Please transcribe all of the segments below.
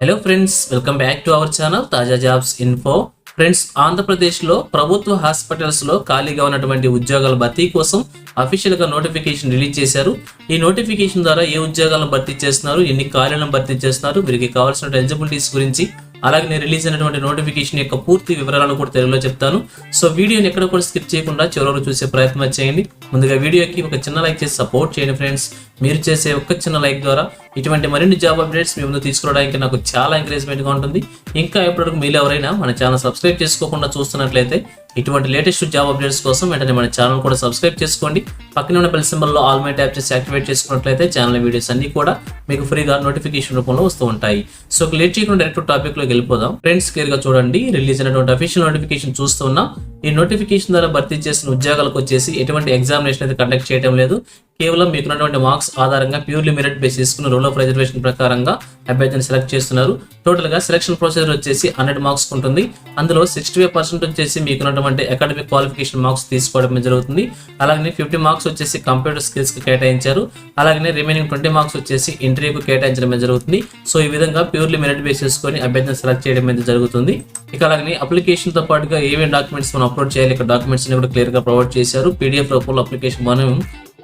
Hello friends, welcome back to our channel తాజా jobs info. Friends, ఆంధ్రప్రదేశ్లో ప్రభుత్వ హాస్పిటల్స్లో ఖాళీగా ఉన్నటువంటి ఉద్యోగాల భర్తీ కోసం అఫీషియల్గా నోటిఫికేషన్ రిలీజ్ చేశారు. ఈ నోటిఫికేషన్ ద్వారా ఏ ఉద్యోగాలను భర్తీ చేస్తున్నారు, ఎన్ని ఖాళీలను భర్తీ చేస్తున్నారు, వీరికి కావాల్సిన ఎలిజిబిలిటీస్ గురించి, అలాగే రిలీజ్ అయినటువంటి నోటిఫికేషన్ యొక్క పూర్తి వివరాలను కూడా తెలుగులో చెప్తాను. సో వీడియోని ఎక్కడ కూడా స్కిప్ చేయకుండా చివరి చూసే ప్రయత్నం చేయండి. ముందుగా వీడియోకి ఒక చిన్న లైక్ చేసి సపోర్ట్ చేయండి ఫ్రెండ్స్. మీరు చేసే ఒక చిన్న లైక్ ద్వారా ఇటువంటి మరిన్ని జాబ్ అప్డేట్స్ మీ ముందు తీసుకురావడానికి నాకు చాలా ఎంకరేజ్మెంట్గా ఉంటుంది. ఇంకా ఎప్పటివరకు మీరు ఎవరైనా మన ఛానల్ సబ్స్క్రైబ్ చేసుకోకుండా చూస్తున్నట్లయితే ఇటువంటి లేటెస్ట్ జాబ్ అప్డేట్స్ కోసం వెంటనే మన ఛానల్ కూడా సబ్స్క్రైబ్ చేసుకోండి. పక్కన ఉన్న బెల్ సింబల్లో ఆల్ మై ట్యాప్ చేసి యాక్టివేట్ చేసుకున్నట్లయితే ఛానల్ వీడియోస్ అన్ని కూడా మీకు ఫ్రీగా నోటిఫికేషన్ రూపంలో వస్తూ ఉంటాయి. సో లేట్ చేయకుండా డైరెక్ట్ టాపిక్ లోకి వెళ్ళిపోదాం. ఫ్రెండ్స్, క్లియర్ గా చూడండి, రిలీజ్ అయినటువంటి అఫీషియల్ నోటిఫికేషన్ చూస్తున్నాం. ఈ నోటిఫికేషన్ ద్వారా భర్తీ చేసిన ఉద్యోగాలకు వచ్చేసి ఎటువంటి ఎగ్జామినేషన్ అయితే కండక్ట్ చేయడం లేదు. కేవలం మీకున్నటువంటి మార్క్స్ ఆధారంగా ప్యూర్లీ మెరిట్ బేస్ చేసుకుని రూల్ ఆఫ్ రిజర్వేషన్ ప్రకారంగా అభ్యర్థిని సెలెక్ట్ చేస్తున్నారు. టోటల్ గా సెలక్షన్ ప్రొసీజర్ వచ్చేసి 100 మార్క్స్ ఉంటుంది. అందులో 65% వచ్చేసి మీకున్నటువంటి అకాడమిక్ క్వాలిఫికేషన్ మార్క్స్ తీసుకోవడం జరుగుతుంది. అలాగే 50 మార్క్స్ వచ్చేసి కంప్యూటర్ స్కిల్స్ కి కేటాయించారు. అలాగే రిమైనింగ్ 20 మార్క్స్ వచ్చేసి ఇంటర్వ్యూకు కేటాయించడం జరుగుతుంది. సో ఈ విధంగా ప్యూర్లీ మెరిట్ బేస్ చేసుకొని అభ్యర్థిని సెలెక్ట్ చేయడం జరుగుతుంది. ఇక అలాగే అప్లికేషన్ తో పాటుగా ఏమేమి డాక్యుమెంట్స్ మనం అప్లోడ్ చేయాలి, ఇక్కడ డాక్యుమెంట్స్ కూడా క్లియర్ గా ప్రొవైడ్ చేశారు. PDF రూపంలో అప్లికేషన్ మనం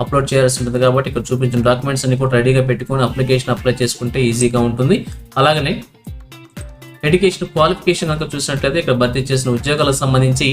అప్లోడ్ చేయాల్సి ఉంటుంది కాబట్టి ఇక్కడ చూపించిన డాక్యుమెంట్స్ అన్ని కూడా రెడీగా పెట్టుకొని అప్లికేషన్ అప్లై చేసుకుంటే ఈజీగా ఉంటుంది. అలాగనే ఎడ్యుకేషన్ క్వాలిఫికేషన్ కనుక చూసినట్లయితే ఇక్కడ భర్తీ చేసిన ఉద్యోగాలకు సంబంధించి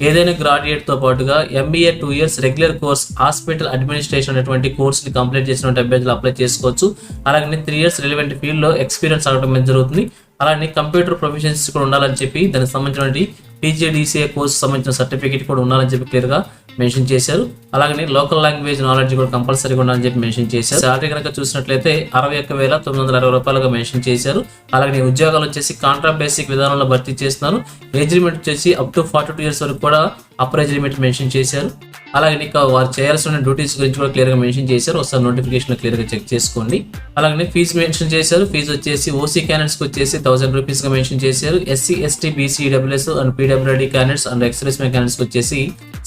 ఏదైనా గ్రాడ్యుయేట్ తో పాటుగా MBA 2 years regular course hospital administration అనేటువంటి కోర్స్ ని కంప్లీట్ చేసినటువంటి అభ్యర్థులు అప్లై చేసుకోవచ్చు. అలాగే 3 years రిలవెంట్ ఫీల్డ్ లో ఎక్స్పీరియన్స్ అవడం జరుగుతుంది. అలాగే కంప్యూటర్ ప్రొఫెషన్స్ కూడా ఉండాలని చెప్పి దానికి సంబంధించినటువంటి PGDCA కోర్సు సంబంధించిన సర్టిఫికేట్ కూడా ఉండాలని చెప్పి క్లియర్ గా మెన్షన్ చేశారు. అలాగే లోకల్ లాంగ్వేజ్ నాలెడ్జ్ కూడా కంపల్సరీగా ఉండాలని చెప్పి మెన్షన్ చేశారు. శాలరీ కనుక చూసినట్లయితే 61,960 రూపాయలుగా మెన్షన్ చేశారు. అలాగే ఉద్యోగాలు వచ్చేసి కాంట్రాక్ట్ బేసిక్ విధానంలో భర్తీ చేస్తున్నారు. ఏజ్ లిమిట్ వచ్చేసి అప్ టు 42 years వరకు కూడా అప్పర్ ఏజ్ లిమిట్ మెన్షన్ చేశారు. అలాగే వారు చేయాల్సిన డ్యూటీస్ గురించి కూడా క్లియర్ గా మెన్షన్ చేశారు. ఒకసారి నోటిఫికేషన్ క్లియర్ గా చెక్ చేసుకోండి. అలాగే ఫీజు మెన్షన్ చేశారు. ఫీజు వచ్చేసి OC క్యాండిడేట్స్ కి వచ్చేసి 1000 రూపీస్ గా మెన్షన్ చేశారు. SC, ST, BC, EWS and PWD candidates and X-service men candidates కి వచ్చేసి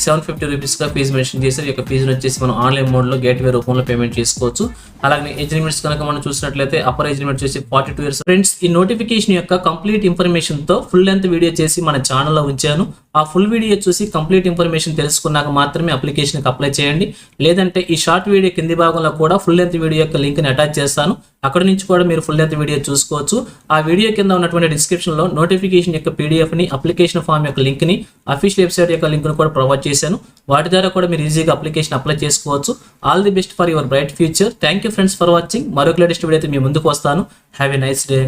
750 రూపీస్ గా ఫీజు మెన్షన్ చేశారు. ఈ యొక్క ఫీజును వచ్చేసి మనం ఆన్లైన్ మోడ్ లో గేట్వే రూపంలో పేమెంట్ చేసుకోవచ్చు. అలాగే ఏజ్ లిమిట్స్ కనుక మనం చూసినట్లయితే అప్పర్ ఏజ్ లిమిట్ వచ్చేసి 42 years. ఫ్రెండ్స్, ఈ నోటిఫికేషన్ యొక్క కంప్లీట్ ఇన్ఫర్మేషన్ తో ఫుల్ లెంత్ వీడియో చేసి మన ఛానల్లో ఉంచాను. ఆ ఫుల్ వీడియో చూసి కంప్లీట్ ఇన్ఫర్మేషన్ తెలుసుకున్నాక మాత్రమే అప్లికేషన్ కి అప్లై చేయండి. లేదంటే ఈ షార్ట్ వీడియో కింది భాగంలో కూడా ఫుల్ లెంత్ వీడియో యొక్క లింక్ ని అటాచ్ చేస్తాను. అక్కడ నుంచి కూడా మీరు ఫుల్ లెంత్ వీడియో చూసుకోవచ్చు. ఆ వీడియో కింద ఉన్నటువంటి డిస్క్రిప్షన్ లో నోటిఫికేషన్ యొక్క PDF ని, అప్లికేషన్ ఫామ్ యొక్క లింక్ ని, అఫీషియల్ వెబ్సైట్ యొక్క లింక్ ను కూడా ప్రొవైడ్ చేశాను. వాటి ద్వారా కూడా మీరు ఈజీగా అప్లికేషన్ అప్లై చేసుకోవచ్చు. All the best for your bright future. Thank you friends for watching. మరొక లేటెస్ట్ వీడియో అయితే మీ ముందుకు వస్తాను. Have a nice day.